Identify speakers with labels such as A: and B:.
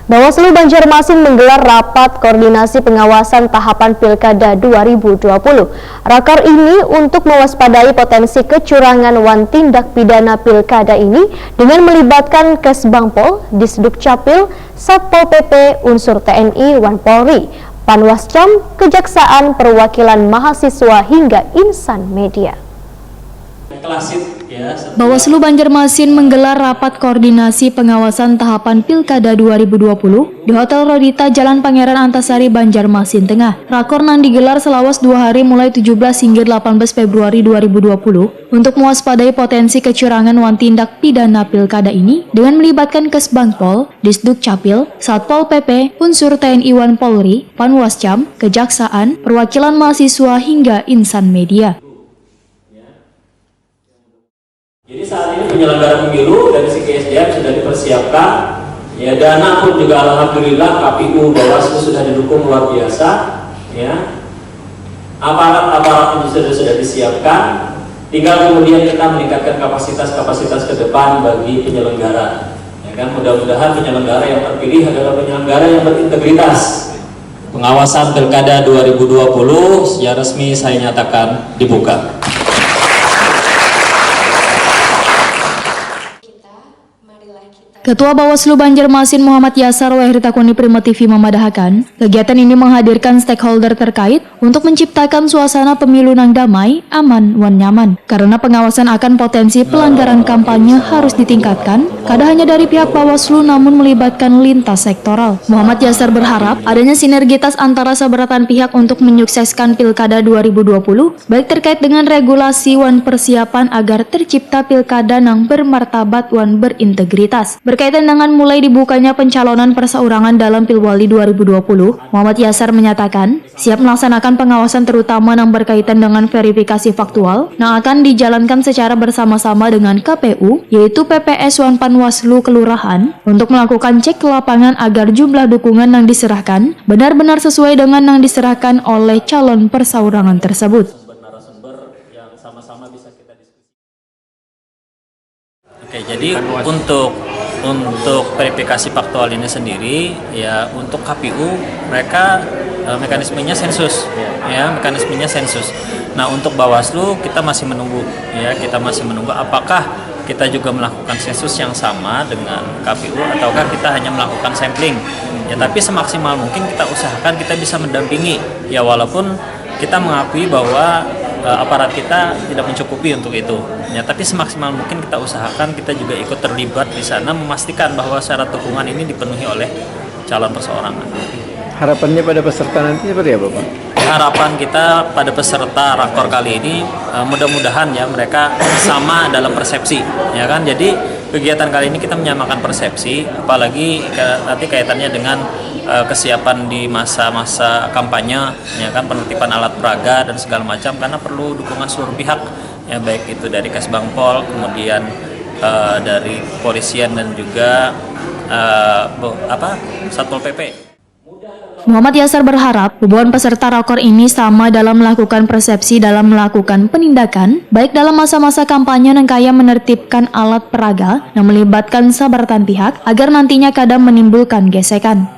A: Bawaslu Banjarmasin menggelar rapat koordinasi pengawasan tahapan Pilkada 2020. Rakor ini untuk mewaspadai potensi kecurangan tindak pidana Pilkada ini dengan melibatkan Kesbangpol, Disduk Capil, Satpol PP, unsur TNI, Polri, Panwascam, Kejaksaan, perwakilan mahasiswa hingga insan media. Bawaslu Banjarmasin menggelar rapat koordinasi pengawasan tahapan Pilkada 2020 di Hotel Rodita Jalan Pangeran Antasari, Banjarmasin Tengah. Rakornan digelar selawas 2 hari mulai 17 hingga 18 Februari 2020 untuk mewaspadai potensi kecurangan tindak pidana Pilkada ini dengan melibatkan Kesbangpol, Disduk Capil, Satpol PP, unsur TNI, Polri, Panwascam, Kejaksaan, perwakilan mahasiswa hingga insan media.
B: Jadi saat ini penyelenggara pemilu dari segi SDM sudah dipersiapkan, ya, dana pun juga alhamdulillah KPU Bawaslu sudah didukung luar biasa, ya. Aparat-aparat sudah disiapkan, tinggal kemudian kita meningkatkan kapasitas ke depan bagi penyelenggara. Ya kan, mudah-mudahan penyelenggara yang terpilih adalah penyelenggara yang berintegritas. Pengawasan Pilkada 2020 secara resmi saya nyatakan dibuka.
A: Ketua Bawaslu Banjarmasin Muhammad Yasar Wahritakuni Prima TV memadahkan, kegiatan ini menghadirkan stakeholder terkait untuk menciptakan suasana pemilu yang damai, aman, nyaman. Karena pengawasan akan potensi pelanggaran kampanye harus ditingkatkan, kada hanya dari pihak Bawaslu namun melibatkan lintas sektoral. Muhammad Yasar berharap adanya sinergitas antara seberatan pihak untuk menyukseskan Pilkada 2020, baik terkait dengan regulasi persiapan agar tercipta Pilkada yang bermartabat berintegritas. Berkaitan dengan mulai dibukanya pencalonan perseorangan dalam Pilwali 2020, Muhammad Yasar menyatakan siap melaksanakan pengawasan terutama yang berkaitan dengan verifikasi faktual yang akan dijalankan secara bersama-sama dengan KPU, yaitu PPS Panwaslu Kelurahan, untuk melakukan cek ke lapangan agar jumlah dukungan yang diserahkan benar-benar sesuai dengan yang diserahkan oleh calon perseorangan tersebut.
B: Oke, jadi untuk verifikasi faktual ini sendiri, ya, untuk KPU mereka mekanismenya sensus, ya, mekanismenya sensus. Nah, untuk Bawaslu kita masih menunggu, ya, apakah kita juga melakukan sensus yang sama dengan KPU ataukah kita hanya melakukan sampling. Ya, tapi semaksimal mungkin kita usahakan kita bisa mendampingi, ya, walaupun kita mengakui bahwa aparat kita tidak mencukupi untuk itu, ya, tapi semaksimal mungkin kita usahakan kita juga ikut terlibat di sana memastikan bahwa syarat dukungan ini dipenuhi oleh calon perseorangan.
C: Harapannya pada peserta nanti seperti apa, Pak?
B: Harapan kita pada peserta rakor kali ini mudah-mudahan, ya, mereka sama dalam persepsi, ya kan. Jadi kegiatan kali ini kita menyamakan persepsi, apalagi nanti kaitannya dengan kesiapan di masa-masa kampanye, ya kan, penertiban alat peraga dan segala macam, karena perlu dukungan seluruh pihak, ya, baik itu dari Kesbangpol, kemudian dari kepolisian dan juga Satpol PP.
A: Muhammad Yasar berharap ribuan peserta rakor ini sama dalam melakukan persepsi dalam melakukan penindakan, baik dalam masa-masa kampanye yang kaya menertibkan alat peraga yang melibatkan sabaratan pihak agar nantinya kadang menimbulkan gesekan.